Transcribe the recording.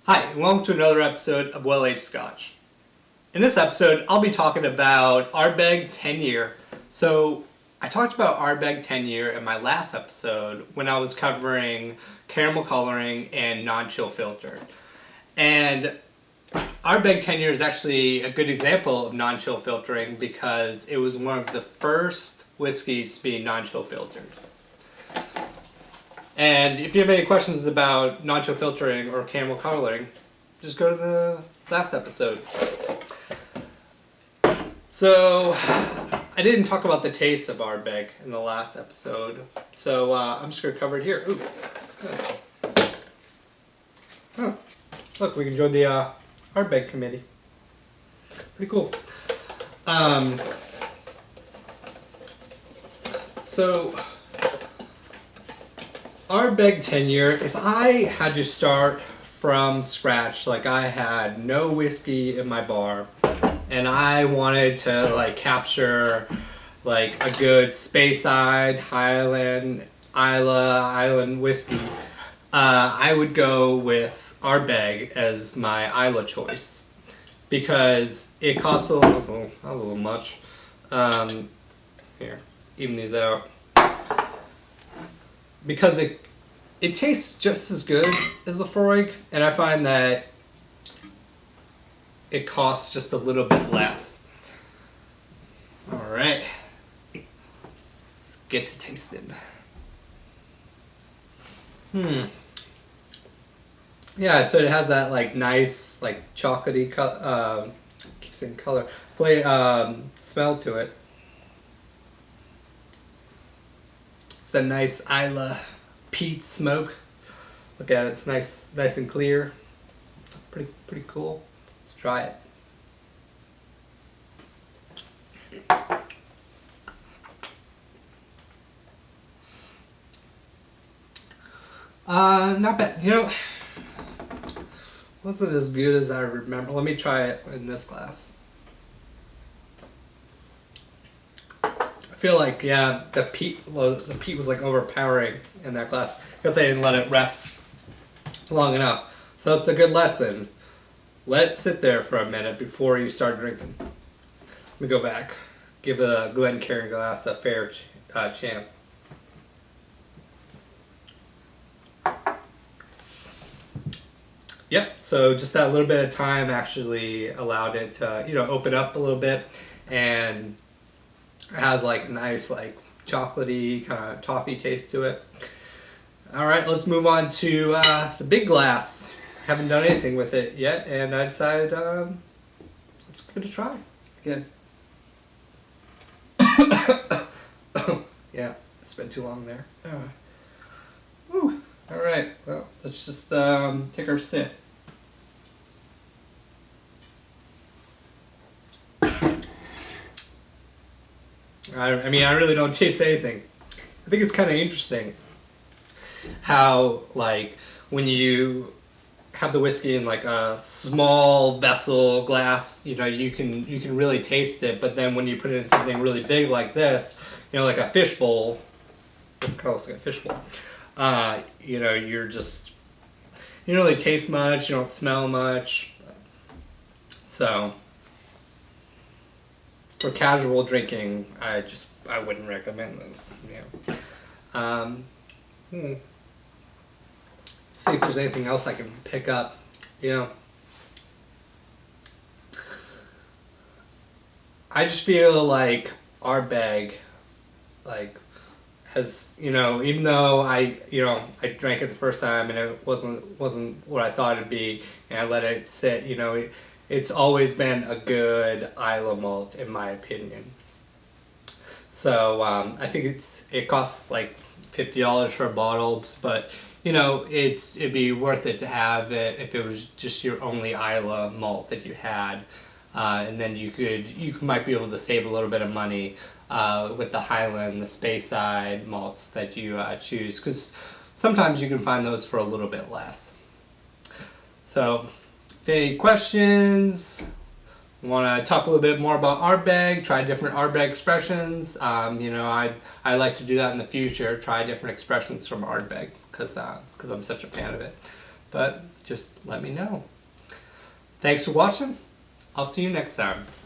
Hi, and welcome to another episode of Well-Aged Scotch. In this episode, I'll be talking about Ardbeg 10 Year. So, I talked about Ardbeg 10 Year in my last episode when I was covering caramel coloring and non-chill filtered. And Ardbeg 10 Year is actually a good example of non-chill filtering because it was one of the first whiskeys to be non-chill filtered. And if you have any questions about non-chill filtering or caramel coloring, just go to the last episode. So, I didn't talk about the taste of Ardbeg in the last episode, so I'm just going to cover it here. Ooh. Oh. Look, we can join the Ardbeg committee. Pretty cool. So, Ardbeg 10 Year, if I had to start from scratch, like I had no whiskey in my bar, and I wanted to capture a good Speyside, Highland, Islay whiskey, I would go with Ardbeg as my Islay choice because it costs a little much. Here, let's even these out. Because it tastes just as good as Lafroig, and I find that it costs just a little bit less. Alright, let's get to tasting. Yeah, so it has that nice chocolatey keep saying color, smell to it. It's a nice Islay peat smoke. Look at it, it's nice and clear. Pretty cool. Let's try it. Not bad. Wasn't as good as I remember. Let me try it in this glass. I feel like, yeah, the peat was overpowering in that glass because I didn't let it rest long enough. So it's a good lesson. Let it sit there for a minute before you start drinking. Let me go back. Give a Glencairn glass a fair chance. Yep, so just that little bit of time actually allowed it to, open up a little bit, and it has a nice chocolatey kind of toffee taste to it. All right, let's move on to the big glass. Haven't done anything with it yet, and I decided let's give it a try again. Yeah, it's been too long there. Whew. All right, well, let's just take our sip. I mean, I really don't taste anything. I think it's kind of interesting how, when you have the whiskey in a small vessel glass, you can really taste it. But then when you put it in something really big like this, like a fish bowl, it kind of looks like a fish bowl. You don't really taste much. You don't smell much. So, for casual drinking, I wouldn't recommend this. See if there's anything else I can pick up. I just feel like Ardbeg, has, even though I drank it the first time and it wasn't what I thought it'd be, and I let it sit, it's always been a good Islay malt in my opinion. So I think it costs $50 for a bottle, but it'd be worth it to have it if it was just your only Islay malt that you had, and then you might be able to save a little bit of money with the Highland, the Speyside malts that you choose, because sometimes you can find those for a little bit less. So, if any questions, want to talk a little bit more about Ardbeg, try different Ardbeg expressions, I like to do that in the future, try different expressions from Ardbeg, because I'm such a fan of it. but just let me know. Thanks for watching. I'll see you next time.